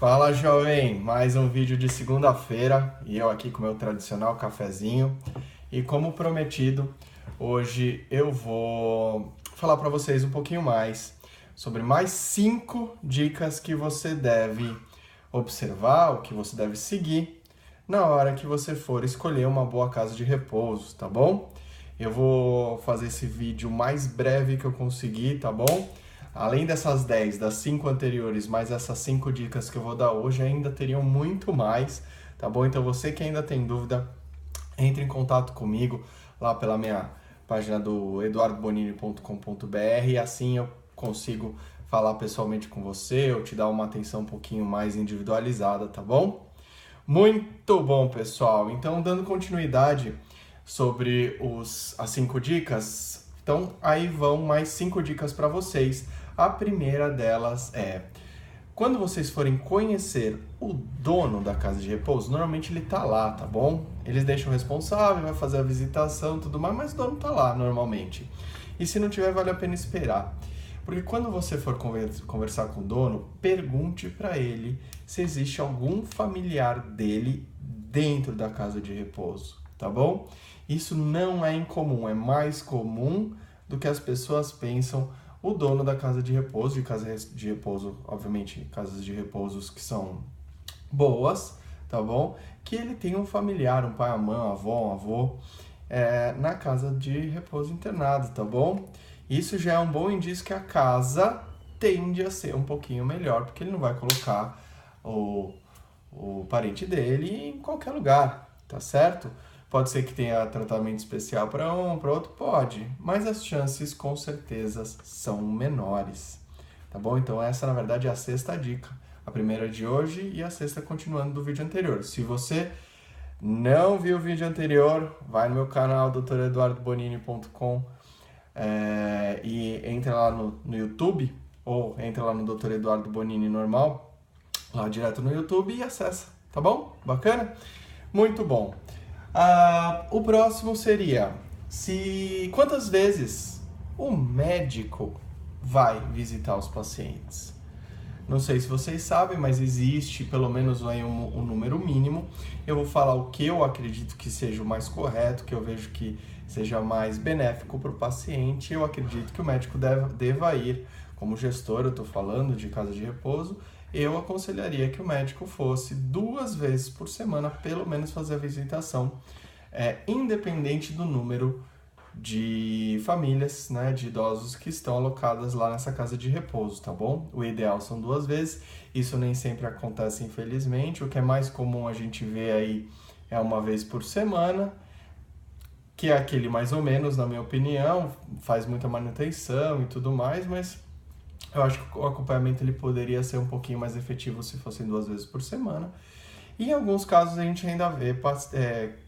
Fala, jovem! Mais um vídeo de segunda-feira e eu aqui com o meu tradicional cafezinho. E como prometido, hoje eu vou falar para vocês um pouquinho mais sobre mais 5 dicas que você deve observar, o que você deve seguir na hora que você for escolher uma boa casa de repouso, tá bom? Eu vou fazer esse vídeo mais breve que eu conseguir, tá bom? Além dessas 10, das 5 anteriores, mais essas 5 dicas que eu vou dar hoje, ainda teriam muito mais, tá bom? Então você que ainda tem dúvida, entre em contato comigo lá pela minha página do eduardobonini.com.br e assim eu consigo falar pessoalmente com você ou te dar uma atenção um pouquinho mais individualizada, tá bom? Muito bom, pessoal. Então, dando continuidade sobre as 5 dicas, então aí vão mais 5 dicas para vocês. A primeira delas é: quando vocês forem conhecer o dono da casa de repouso, normalmente ele tá lá, tá bom? Eles deixam o responsável, vai fazer a visitação e tudo mais, mas o dono tá lá normalmente. E se não tiver, vale a pena esperar. Porque quando você for conversar com o dono, pergunte para ele se existe algum familiar dele dentro da casa de repouso, tá bom? Isso não é incomum, é mais comum do que as pessoas pensam. O dono da casa de repouso, de casa de repouso, obviamente, casas de repousos que são boas, tá bom? Que ele tem um familiar, um pai, a mãe, um avó, um avô, na casa de repouso internado, tá bom? Isso já é um bom indício que a casa tende a ser um pouquinho melhor, porque ele não vai colocar o parente dele em qualquer lugar, tá certo? Pode ser que tenha tratamento especial para um, para outro, pode, mas as chances com certeza são menores, tá bom? Então essa na verdade é a 6ª dica, a primeira de hoje e a 6ª continuando do vídeo anterior. Se você não viu o vídeo anterior, vai no meu canal doutoreduardobonini.com e entra lá no YouTube, ou entra lá no Dr. Eduardo Bonini normal, lá direto no YouTube e acessa, tá bom? Bacana? Muito bom. O próximo seria, quantas vezes o médico vai visitar os pacientes? Não sei se vocês sabem, mas existe pelo menos aí um número mínimo. Eu vou falar o que eu acredito que seja o mais correto, que eu vejo que seja mais benéfico para o paciente. Eu acredito que o médico deva ir, como gestor, eu estou falando de casa de repouso, eu aconselharia que o médico fosse 2 vezes por semana, pelo menos fazer a visitação, independente do número de famílias, né, de idosos que estão alocadas lá nessa casa de repouso, tá bom? O ideal são 2 vezes, isso nem sempre acontece, infelizmente. O que é mais comum a gente ver aí é 1 vez por semana, que é aquele mais ou menos, na minha opinião, faz muita manutenção e tudo mais, mas eu acho que o acompanhamento ele poderia ser um pouquinho mais efetivo se fossem 2 vezes por semana. E em alguns casos a gente ainda vê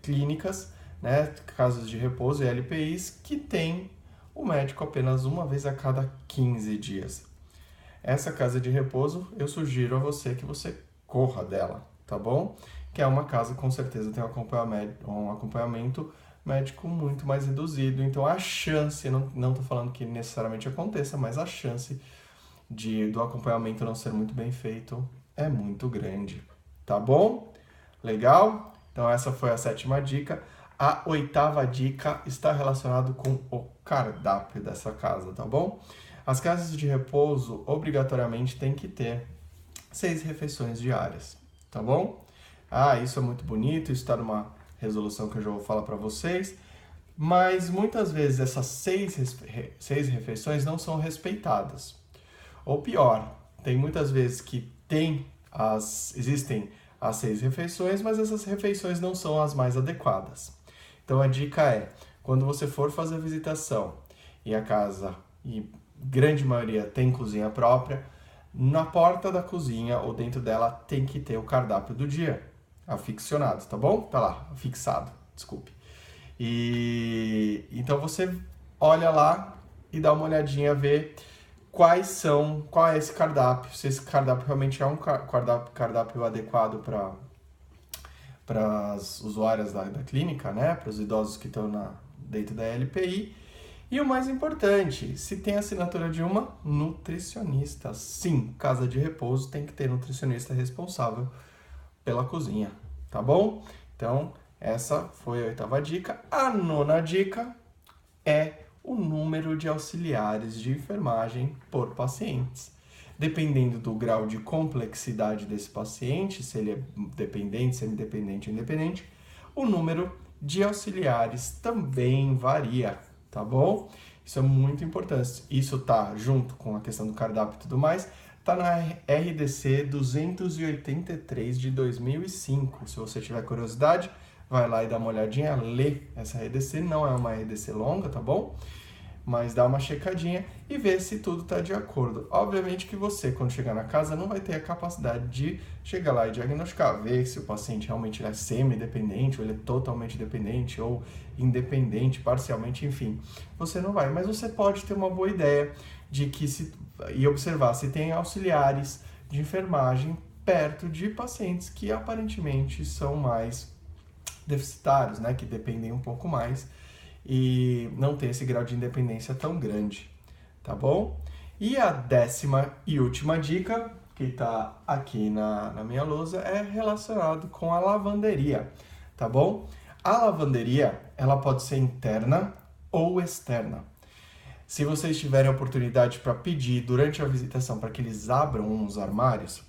clínicas, né, casos de repouso e LPIs, que tem o médico apenas 1 vez a cada 15 dias. Essa casa de repouso, eu sugiro a você que você corra dela, tá bom? Que é uma casa que com certeza tem um acompanhamento médico muito mais reduzido. Então a chance, não estou falando que necessariamente aconteça, mas a chance do acompanhamento não ser muito bem feito é muito grande, tá bom? Legal? Então essa foi a 7ª dica. A 8ª dica está relacionada com o cardápio dessa casa, tá bom? As casas de repouso obrigatoriamente têm que ter 6 refeições diárias, tá bom? Isso é muito bonito, isso está numa resolução que eu já vou falar para vocês, mas muitas vezes essas 6 refeições não são respeitadas. Ou pior, tem muitas vezes que existem as 6 refeições, mas essas refeições não são as mais adequadas. Então a dica é, quando você for fazer a visitação e a casa, e grande maioria tem cozinha própria, na porta da cozinha ou dentro dela tem que ter o cardápio do dia, aficionado, tá bom? Tá lá, fixado, desculpe. E então você olha lá e dá uma olhadinha, vê qual é esse cardápio, se esse cardápio realmente é um cardápio adequado para as usuárias da clínica, né, para os idosos que estão dentro da LPI, E o mais importante, se tem assinatura de uma nutricionista. Sim, casa de repouso tem que ter nutricionista responsável pela cozinha, tá bom? Então, essa foi a 8ª dica. A 9ª dica é o número de auxiliares de enfermagem por pacientes. Dependendo do grau de complexidade desse paciente, se ele é dependente, semi-dependente ou independente, o número de auxiliares também varia, tá bom? Isso é muito importante. Isso tá junto com a questão do cardápio e tudo mais, tá na RDC 283 de 2005. Se você tiver curiosidade, vai lá e dá uma olhadinha, lê essa RDC, não é uma RDC longa, tá bom? Mas dá uma checadinha e vê se tudo está de acordo. Obviamente que você, quando chegar na casa, não vai ter a capacidade de chegar lá e diagnosticar, ver se o paciente realmente é semi-dependente, ou ele é totalmente dependente, ou independente, parcialmente, enfim. Você não vai, mas você pode ter uma boa ideia de que e observar se tem auxiliares de enfermagem perto de pacientes que aparentemente são mais deficitários, né, que dependem um pouco mais e não tem esse grau de independência tão grande, tá bom? E a 10ª e última dica, que está aqui na minha lousa, é relacionado com a lavanderia, tá bom? A lavanderia, ela pode ser interna ou externa. Se vocês tiverem a oportunidade para pedir durante a visitação para que eles abram uns armários,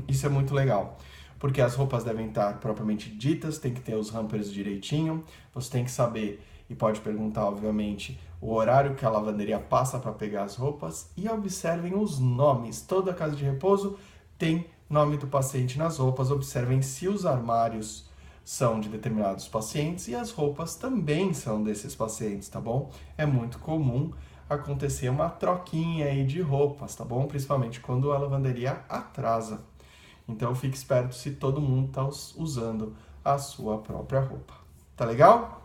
isso é muito legal. Porque as roupas devem estar propriamente ditas, tem que ter os hampers direitinho, você tem que saber e pode perguntar, obviamente, o horário que a lavanderia passa para pegar as roupas e observem os nomes. Toda casa de repouso tem nome do paciente nas roupas, observem se os armários são de determinados pacientes e as roupas também são desses pacientes, tá bom? É muito comum acontecer uma troquinha aí de roupas, tá bom? Principalmente quando a lavanderia atrasa. Então fique esperto se todo mundo está usando a sua própria roupa. Tá legal?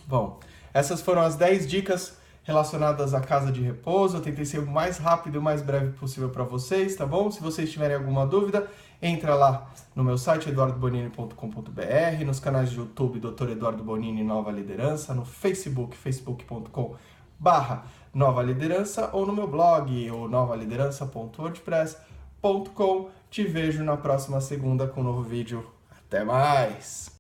Bom, essas foram as 10 dicas relacionadas à casa de repouso. Eu tentei ser o mais rápido e o mais breve possível para vocês, tá bom? Se vocês tiverem alguma dúvida, entra lá no meu site eduardobonini.com.br, nos canais de YouTube Dr. Eduardo Bonini Nova Liderança, no Facebook, facebook.com/Nova Liderança ou no meu blog, o novaliderança.wordpress.com. Te vejo na próxima segunda com um novo vídeo. Até mais!